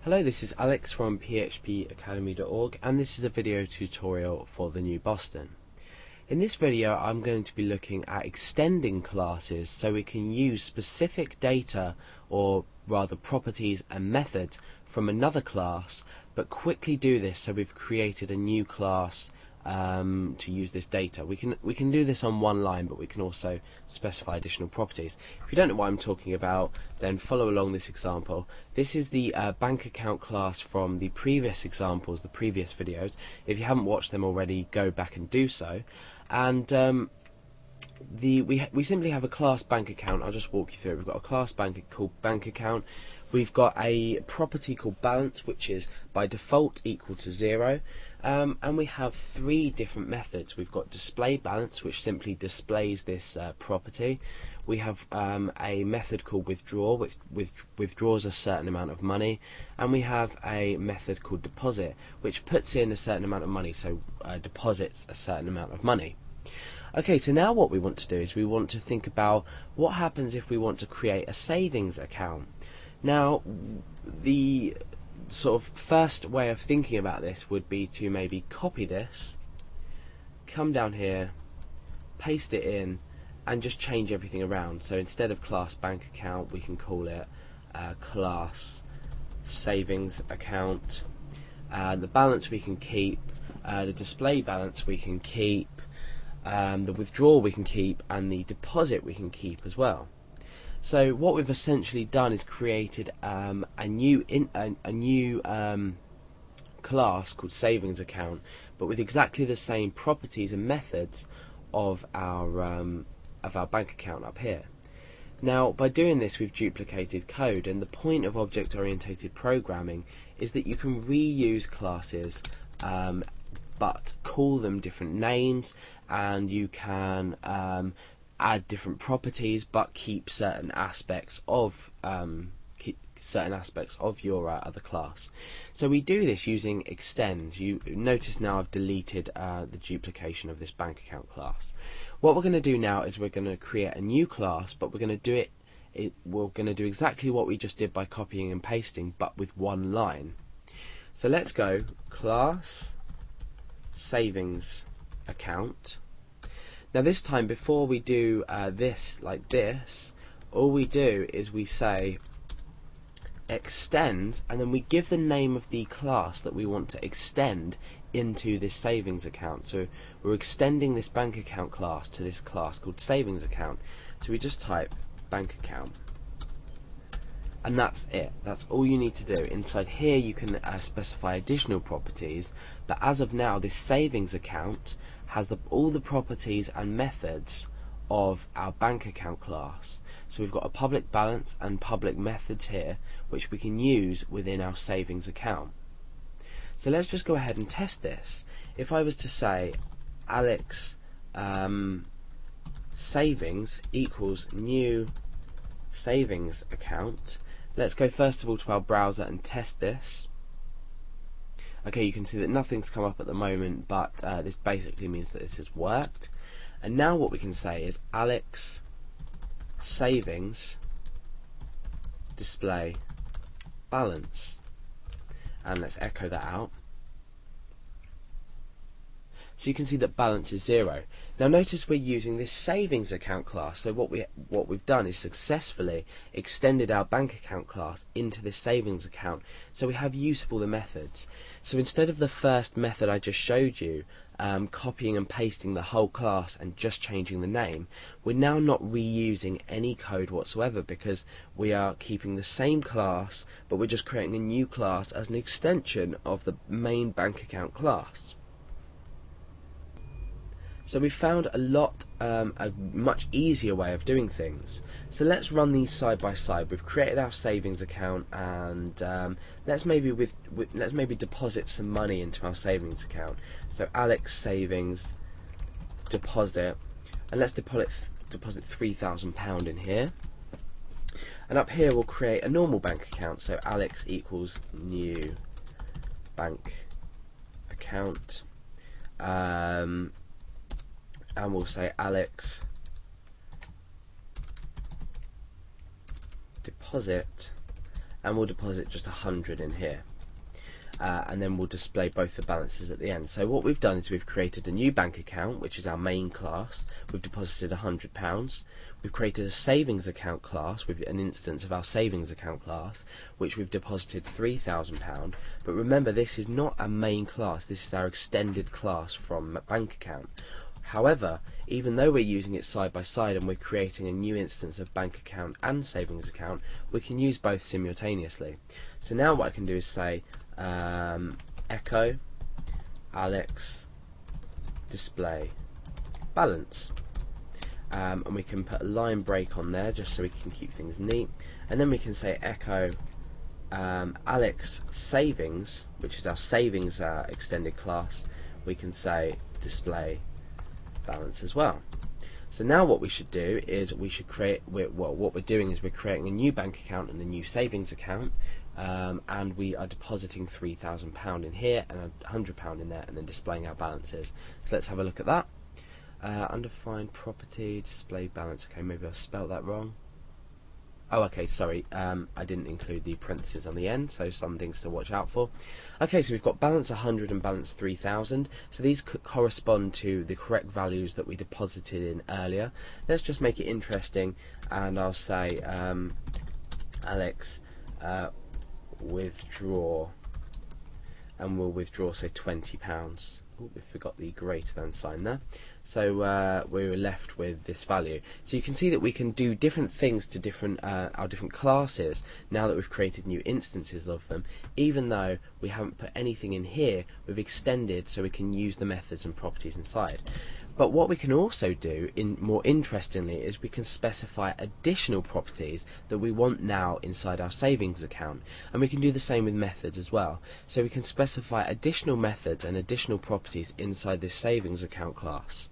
Hello, this is Alex from phpacademy.org, and this is a video tutorial for the new Boston. In this video I'm going to be looking at extending classes so we can use specific data, or rather properties and methods from another class, but quickly do this so we've created a new class to use this data. We can do this on one line, but we can also specify additional properties. If you don't know what I'm talking about, then follow along this example. This is the bank account class from the previous examples, the previous videos. If you haven't watched them already, go back and do so. And we simply have a class bank account. I'll just walk you through it. We've got a class called bank account. We've got a property called balance, which is by default equal to 0. And we have three different methods. We've got display balance, which simply displays this property. We have a method called withdraw, which withdraws a certain amount of money. And we have a method called deposit, which puts in a certain amount of money, so deposits a certain amount of money. Okay, so now what we want to do is we want to think about what happens if we want to create a savings account. Now, the sort of first way of thinking about this would be to maybe copy this, come down here, paste it in, and just change everything around. So instead of class bank account, we can call it class savings account. The balance we can keep, the display balance we can keep, the withdrawal we can keep, and the deposit we can keep as well. So what we've essentially done is created a new class called savings account, but with exactly the same properties and methods of our bank account up here. Now, by doing this, we've duplicated code, and the point of object-oriented programming is that you can reuse classes, but call them different names, and you can add different properties, but keep certain aspects of your other class. So we do this using extends. You notice now I've deleted the duplication of this bank account class. What we're going to do now is we're going to create a new class, but we're going to do exactly what we just did by copying and pasting, but with one line. So let's go class savings account. Now this time, before we do this like this, all we do is we say extend, and then we give the name of the class that we want to extend into this savings account. So we're extending this bank account class to this class called savings account. So we just type bank account, and that's it. That's all you need to do. Inside here you can specify additional properties, but as of now this savings account has all the properties and methods of our bank account class. So we've got a public balance and public methods here, which we can use within our savings account. So let's just go ahead and test this. If I was to say Alex savings equals new savings account, let's go first of all to our browser and test this. Okay, you can see that nothing's come up at the moment, but this basically means that this has worked. And now what we can say is Alex savings display balance, and let's echo that out. So you can see that balance is 0. Now notice we're using this savings account class. So what we've done is successfully extended our bank account class into this savings account. So we have use for the methods. So instead of the first method I just showed you, copying and pasting the whole class and just changing the name, we're now not reusing any code whatsoever, because we are keeping the same class, but we're just creating a new class as an extension of the main bank account class. So we found a much easier way of doing things. So let's run these side by side. We've created our savings account, and let's maybe deposit some money into our savings account. So Alex savings deposit, and let's deposit £3,000 in here. And up here we'll create a normal bank account. So Alex equals new bank account. And we'll say Alex deposit, and we'll deposit just 100 in here. And then we'll display both the balances at the end. So what we've done is we've created a new bank account, which is our main class. We've deposited £100. We've created a savings account class with an instance of our savings account class, which we've deposited £3,000. But remember, this is not a main class. This is our extended class from bank account. However, even though we're using it side by side and we're creating a new instance of bank account and savings account, we can use both simultaneously. So now what I can do is say echo Alex display balance, and we can put a line break on there just so we can keep things neat, and then we can say echo Alex savings, which is our savings extended class. We can say display balance as well. So now what we should do is we should create, what we're doing is we're creating a new bank account and a new savings account, and we are depositing £3,000 in here and £100 in there, and then displaying our balances. So let's have a look at that. Undefined property, display balance. Okay, maybe I've spelt that wrong. Oh, okay, sorry, I didn't include the parentheses on the end, so some things to watch out for. Okay, so we've got balance 100 and balance 3000, so these could correspond to the correct values that we deposited in earlier. Let's just make it interesting, and I'll say Alex withdraw, and we'll withdraw, say, £20. Oh, we forgot the greater than sign there. So we were left with this value. So you can see that we can do different things to different our different classes now that we've created new instances of them. Even though we haven't put anything in here, we've extended so we can use the methods and properties inside. But what we can also do, more interestingly, is we can specify additional properties that we want now inside our savings account, and we can do the same with methods as well. So we can specify additional methods and additional properties inside this savings account class.